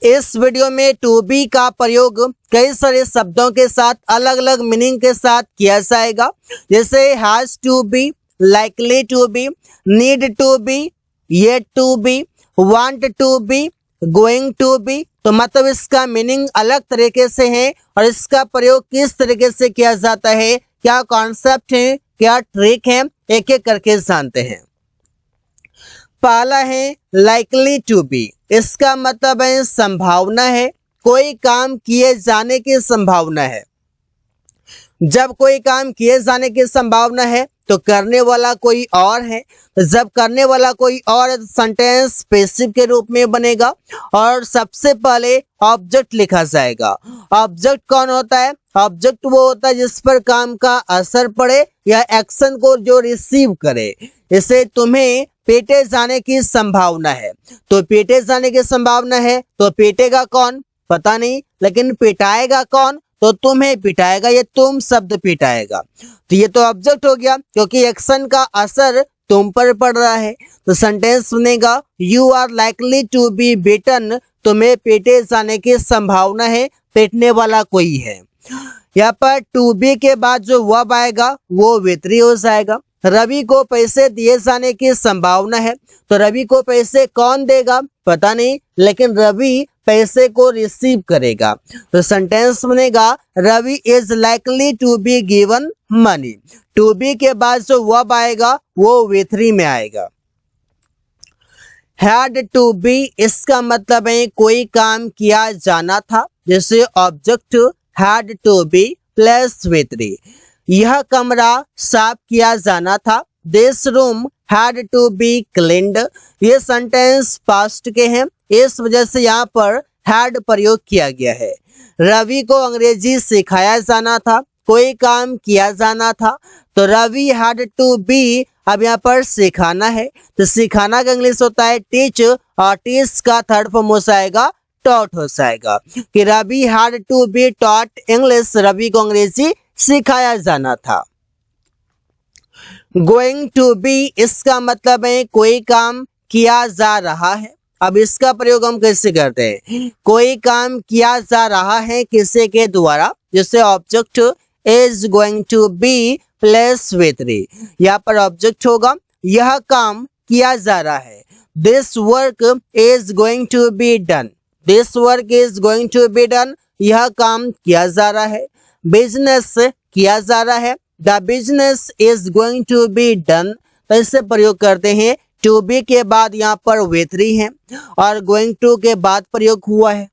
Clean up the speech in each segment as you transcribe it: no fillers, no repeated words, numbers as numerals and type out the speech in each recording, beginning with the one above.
इस वीडियो में to be का प्रयोग कई सारे शब्दों के साथ अलग अलग मीनिंग के साथ किया जाएगा, जैसे has to be, likely to be, need to be, yet to be, want to be, going to be. तो मतलब इसका मीनिंग अलग तरीके से है और इसका प्रयोग किस तरीके से किया जाता है, क्या कॉन्सेप्ट है, क्या ट्रिक है, एक एक करके जानते हैं। पहला है लाइकली टू बी, इसका मतलब है संभावना है, कोई काम किए जाने की संभावना है। जब कोई काम किए जाने की संभावना है तो करने वाला कोई और है, तो जब करने वाला कोई और है तो सेंटेंस पैसिव के रूप में बनेगा और सबसे पहले ऑब्जेक्ट लिखा जाएगा। ऑब्जेक्ट कौन होता है? ऑब्जेक्ट वो होता है जिस पर काम का असर पड़े या एक्शन को जो रिसीव करे। इसे तुम्हें पीटे जाने की संभावना है, तो पीटे जाने की संभावना है तो पीटेगा कौन पता नहीं, लेकिन पिटाएगा कौन? तो तुम्हें पिटाएगा, ये तुम शब्द पिटाएगा। तो ये तो ऑब्जेक्ट हो गया क्योंकि एक्शन का असर तुम पर पड़ रहा है। तो सेंटेंस बनेगा you are likely to be beaten, तुम्हें पीटे जाने की संभावना है, पीटने वाला कोई है। यहाँ पर टू बी के बाद जो वर्ब आएगा वो वितरी हो जाएगा। रवि को पैसे दिए जाने की संभावना है, तो रवि को पैसे कौन देगा पता नहीं, लेकिन रवि पैसे को रिसीव करेगा। तो सेंटेंस बनेगा Ravi is likely to be given money. To be के बाद जो वर्ब आएगा वो विथरी में आएगा। हैड टू बी, इसका मतलब है कोई काम किया जाना था, जैसे object had to B plus v three. यह कमरा साफ किया जाना था, this room had to be cleaned. ये सेंटेंस पास्ट के हैं, इस वजह से यहाँ पर हैड प्रयोग किया गया है। रवि को अंग्रेजी सिखाया जाना था, कोई काम किया जाना था, तो रवि हैड टू बी, अब यहाँ पर सिखाना है, तो सिखाना का इंग्लिश होता है टीच और टीच का थर्ड फॉर्म हो जाएगा टॉट हो जाएगा कि Ravi had to be taught English, Ravi को अंग्रेजी सिखाया जाना था। गोइंग टू बी, इसका मतलब है कोई काम किया जा रहा है। अब इसका प्रयोग हम कैसे करते हैं? कोई काम किया जा रहा है किसी के द्वारा, जैसे object is going to B plus v three. यहाँ पर ऑब्जेक्ट होगा, यह काम किया जा रहा है, this work is going to be done. This work is going to be done, यह काम किया जा रहा है। बिजनेस किया जा रहा है, the business is going to be done. तो इससे प्रयोग करते हैं टू बी के बाद यहाँ पर विथरी है और गोइंग टू के बाद प्रयोग हुआ है।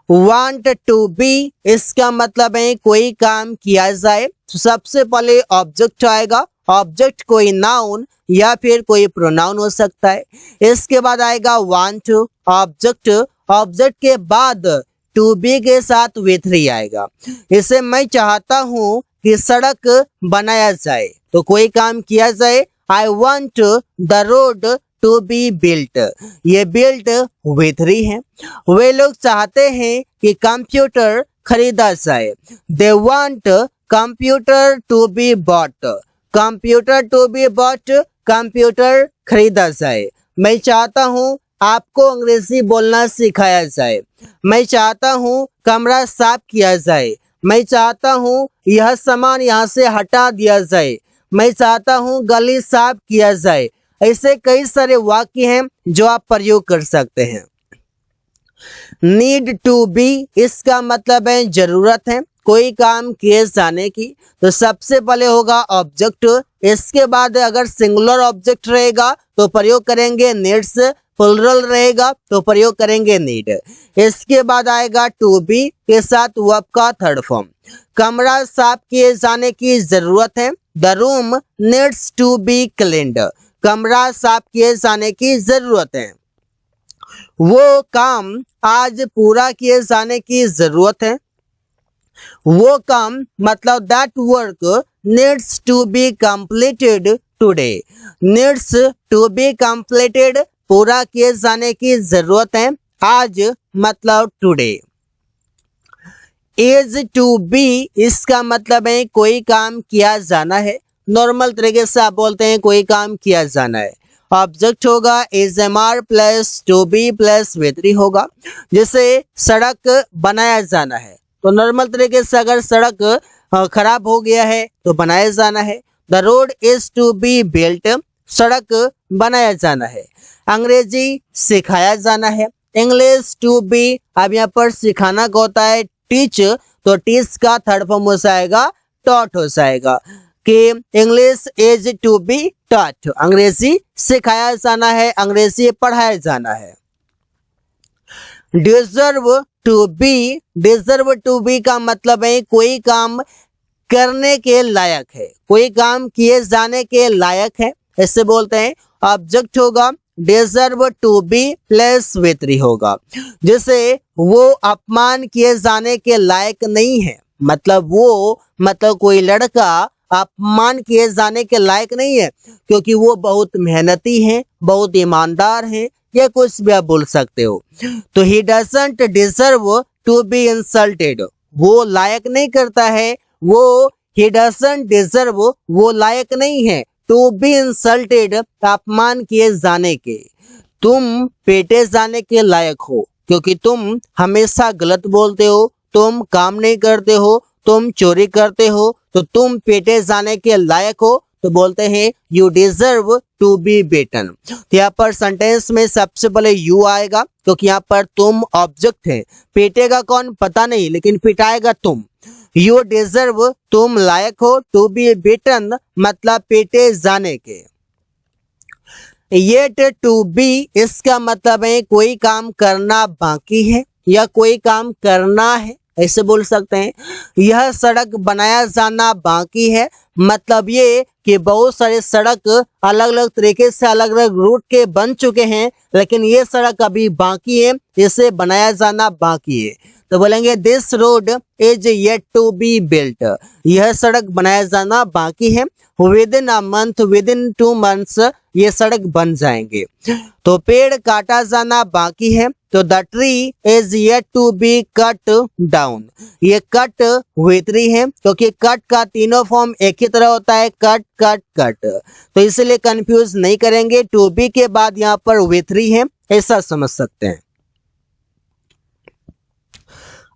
वांट टू बी, इसका मतलब है कोई काम किया जाए, तो सबसे पहले ऑब्जेक्ट आएगा। ऑब्जेक्ट कोई नाउन या फिर कोई प्रोनाउन हो सकता है। इसके बाद आएगा वांट ऑब्जेक्ट, ऑब्जेक्ट के बाद टू बी के साथ विथरी आएगा। इसे मैं चाहता हूं कि सड़क बनाया जाए, तो कोई काम किया जाए, I want the road to be built, ये बिल्ट विथरी है। वे लोग चाहते हैं कि कंप्यूटर खरीदा जाए, they want computer to be bought. Computer to be bought, computer खरीदा जाए। मैं चाहता हूं आपको अंग्रेजी बोलना सिखाया जाए, मैं चाहता हूं कमरा साफ किया जाए, मैं चाहता हूं यह सामान यहाँ से हटा दिया जाए, मैं चाहता हूं गली साफ किया जाए। ऐसे कई सारे वाक्य हैं जो आप प्रयोग कर सकते हैं। नीड टू बी, इसका मतलब है जरूरत है कोई काम किए जाने की, तो सबसे पहले होगा ऑब्जेक्ट। इसके बाद अगर सिंगुलर ऑब्जेक्ट रहेगा तो प्रयोग करेंगे नीड्स, प्लुरल रहेगा तो प्रयोग करेंगे नीड। इसके बाद आएगा टू बी के साथ वर्ब का थर्ड फॉर्म। कमरा साफ किए जाने की जरूरत है, the room needs to be cleaned. कमरा साफ किए जाने की जरूरत है। वो काम आज पूरा किए जाने की जरूरत है। वो काम मतलब that work needs to be completed today. Needs to be completed, पूरा किए जाने की जरूरत है, आज मतलब टुडे। इज टू बी, इसका मतलब है कोई काम किया जाना है। नॉर्मल तरीके से आप बोलते हैं कोई काम किया जाना है। ऑब्जेक्ट होगा is M R plus two B plus वे3 होगा। जैसे सड़क बनाया जाना है तो नॉर्मल तरीके से अगर सड़क खराब हो गया है तो बनाया जाना है। The road is to be built, सड़क बनाया जाना है। अंग्रेजी सिखाया जाना है। इंग्लिश टू बी, अब यहाँ पर सिखाना का होता है टीच, तो टीच का थर्ड फॉर्म हो जाएगा टॉट हो जाएगा कि English is to be taught, अंग्रेजी सिखाया जाना है, अंग्रेजी पढ़ाया जाना है। Deserve to be, deserve to be का मतलब है कोई काम करने के लायक है, कोई काम किए जाने के लायक है, ऐसे बोलते हैं। ऑब्जेक्ट होगा डिजर्व टू बी प्लस वे3 होगा। जैसे वो अपमान किए जाने के लायक नहीं है, मतलब कोई लड़का अपमान किए जाने के लायक नहीं है क्योंकि वो बहुत मेहनती है, बहुत ईमानदार है, या कुछ भी आप बोल सकते हो। तो he doesn't deserve to be insulted, वो लायक नहीं करता है, वो ही डजंट डिजर्व, वो लायक नहीं है टू बी इंसल्टेड, अपमान किए जाने के। तुम पेटे जाने के लायक हो क्योंकि तुम हमेशा गलत बोलते हो, तुम काम नहीं करते हो, तुम चोरी करते हो, तो तुम पेटे जाने के लायक हो, तो बोलते हैं you deserve to be beaten. तो यहाँ पर सेंटेंस में सबसे पहले यू आएगा क्योंकि यहाँ पर तुम ऑब्जेक्ट है, पेटेगा कौन पता नहीं लेकिन पिटाएगा तुम। यू डिजर्व, तुम लायक हो, टू बी बेटन मतलब पेटे जाने के। येट टू बी, इसका मतलब है कोई काम करना बाकी है या कोई काम करना है, ऐसे बोल सकते हैं। यह सड़क बनाया जाना बाकी है, मतलब ये कि बहुत सारे सड़क अलग अलग तरीके से अलग अलग रूट के बन चुके हैं लेकिन ये सड़क अभी बाकी है, इसे बनाया जाना बाकी है। तो बोलेंगे this road is yet to be built, यह सड़क बनाया जाना बाकी है। Within a month, within 2 months ये सड़क बन जाएंगे। तो पेड़ काटा जाना बाकी है, तो the tree is yet to be cut down, ये कट वे3 है क्योंकि कट का तीनों फॉर्म एक ही तरह होता है, कट कट कट, तो इसलिए कंफ्यूज नहीं करेंगे। टू बी के बाद यहाँ पर वे3 है, ऐसा समझ सकते हैं।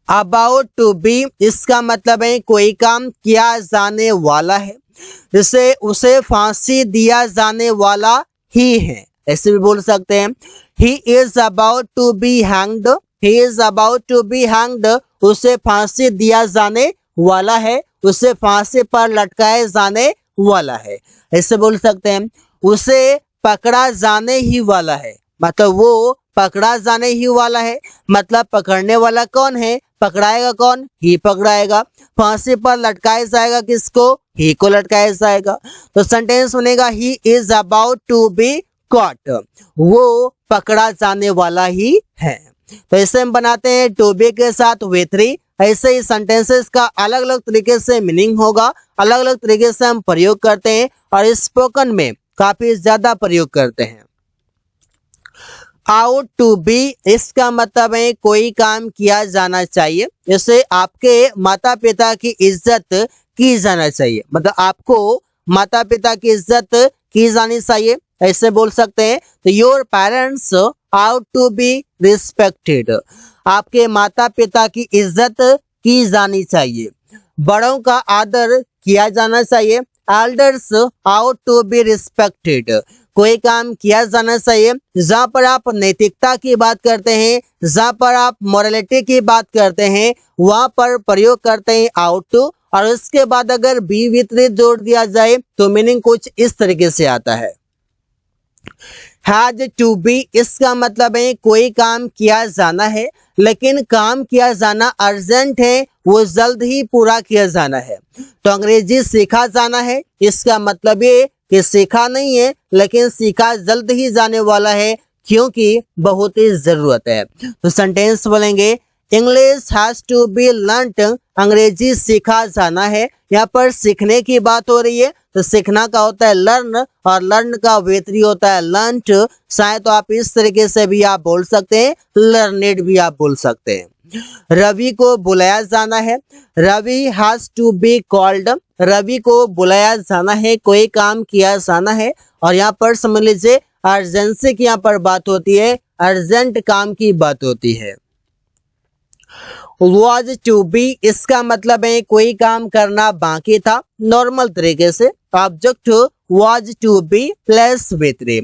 अबाउट टू बी, इसका मतलब है कोई काम किया जाने वाला है, जैसे उसे फांसी दिया जाने वाला ही है, ऐसे भी बोल सकते हैं। He is about to be hanged, he is about to be hanged, उसे फांसी दिया जाने वाला है, उसे फांसी पर लटकाए जाने वाला है, ऐसे बोल सकते हैं। उसे पकड़ा जाने ही वाला है, मतलब वो पकड़ा जाने ही वाला है, मतलब पकड़ने वाला कौन है, पकड़ाएगा कौन, ही पकड़ाएगा। फांसी पर लटकाया जाएगा किसको, ही को लटकाया जाएगा। तो सेंटेंस बनेगा he is about to be caught, वो पकड़ा जाने वाला ही है। तो ऐसे हम बनाते हैं टू बी के साथ वे3। ऐसे ही सेंटेंसेस का अलग अलग तरीके से मीनिंग होगा, अलग अलग तरीके से हम प्रयोग करते हैं और स्पोकन में काफी ज्यादा प्रयोग करते हैं। आउट टू बी, इसका मतलब है कोई काम किया जाना चाहिए, जैसे आपके माता पिता की इज्जत की जाना चाहिए, मतलब आपको माता पिता की इज्जत की जानी चाहिए, ऐसे बोल सकते हैं। तो your parents ought to be respected, आपके माता पिता की इज्जत की जानी चाहिए। बड़ों का आदर किया जाना चाहिए, elders ought to be respected, कोई काम किया जाना चाहिए। जहाँ पर आप नैतिकता की बात करते हैं, जहाँ पर आप मोरालिटी की बात करते हैं, वहां पर प्रयोग करते हैं आउट टू, और उसके बाद अगर बी विपरीत जोड़ दिया जाए तो मीनिंग कुछ इस तरीके से आता है। हैज टू बी, इसका मतलब है कोई काम किया जाना है लेकिन काम किया जाना अर्जेंट है, वो जल्द ही पूरा किया जाना है। तो अंग्रेजी सीखा जाना है, इसका मतलब ये कि सीखा नहीं है लेकिन सीखा जल्द ही जाने वाला है क्योंकि बहुत ही जरूरत है। तो सेंटेंस बोलेंगे English has to be learned, अंग्रेजी सीखा जाना है। यहाँ पर सीखने की बात हो रही है तो सीखना का होता है लर्न और लर्न का वे3 होता है लर्नड। शायद तो आप इस तरीके से भी आप बोल सकते हैं, लर्नेड भी आप बोल सकते हैं। रवि को बुलाया जाना है, Ravi has to be called, Ravi को बुलाया जाना है, कोई काम किया जाना है। और यहाँ पर समझ लीजिए अर्जेंसी की यहाँ पर बात होती है, अर्जेंट काम की बात होती है। was to be इसका मतलब है कोई काम करना बाकी था, नॉर्मल तरीके से। Object was to be plus V3।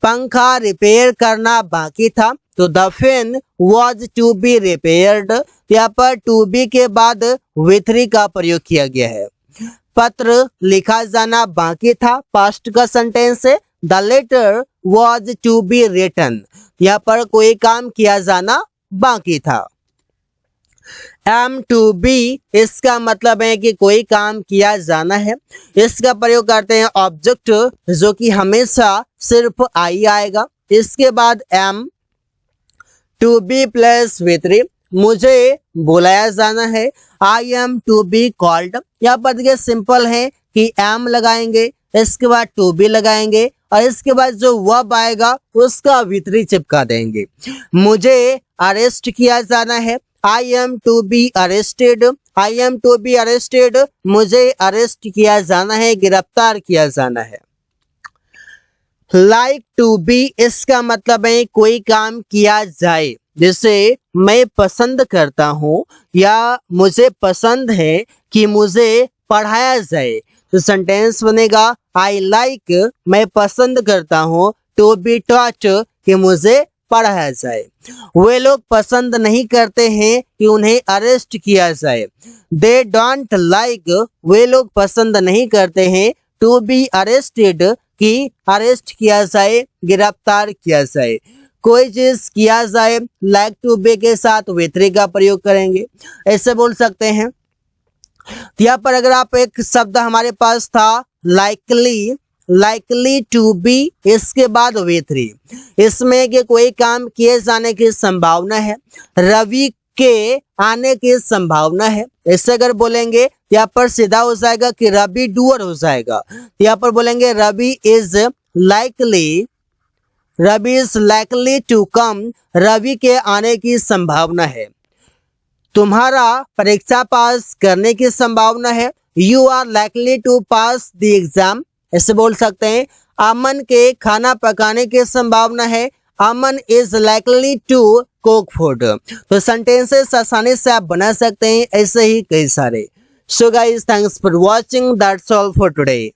पंखा रिपेयर करना बाकी था, तो the fan was to be repaired। यहाँ पर to be के बाद V3 का प्रयोग किया गया है। पत्र लिखा जाना बाकी था, पास्ट का सेंटेंस है। The letter was to be written। यहाँ पर कोई काम किया जाना बाकी था। एम टू बी इसका मतलब है कि कोई काम किया जाना है। इसका प्रयोग करते हैं ऑब्जेक्ट जो कि हमेशा सिर्फ आई आएगा। इसके बाद M to B plus V3। मुझे बुलाया जाना है, I am to be called. यहाँ पर देखिए सिंपल है कि एम लगाएंगे, इसके बाद टू बी लगाएंगे और इसके बाद जो वर्ब आएगा उसका V3 चिपका देंगे। मुझे अरेस्ट किया जाना है, I am to be arrested. I am to be arrested, मुझे अरेस्ट किया जाना है, गिरफ्तार किया जाना है। लाइक टू बी इसका मतलब है कोई काम किया जाए, जैसे मैं पसंद करता हूं या मुझे पसंद है कि मुझे पढ़ाया जाए, तो सेंटेंस बनेगा आई लाइक मैं पसंद करता हूं, टू बी टॉट कि मुझे पढ़ाया जाए। वे लोग पसंद नहीं करते हैं कि उन्हें अरेस्ट किया जाए। दे डोंट लाइक वे लोग पसंद नहीं करते हैं टू बी अरेस्टेड कि अरेस्ट किया जाए, गिरफ्तार किया जाए। कोई चीज किया जाए लाइक टू बी के साथ V3 का प्रयोग करेंगे, ऐसे बोल सकते हैं। यहाँ पर अगर आप एक शब्द हमारे पास था लाइकली, लाइकली टू बी इसके बाद V3, इसमें कि कोई काम किए जाने की संभावना है, रवि के आने की संभावना है। इससे अगर बोलेंगे यहाँ पर सीधा हो जाएगा कि रवि डूअर हो जाएगा। यहाँ पर बोलेंगे Ravi is likely, Ravi is likely to come, Ravi के आने की संभावना है। तुम्हारा परीक्षा पास करने की संभावना है, you are likely to pass the exam, ऐसे बोल सकते हैं। अमन के खाना पकाने की संभावना है, Aman is likely to cook food. तो सेंटेंसेस आसानी से आप बना सकते हैं, ऐसे ही कई सारे। So guys, thanks for watching, that's all for today.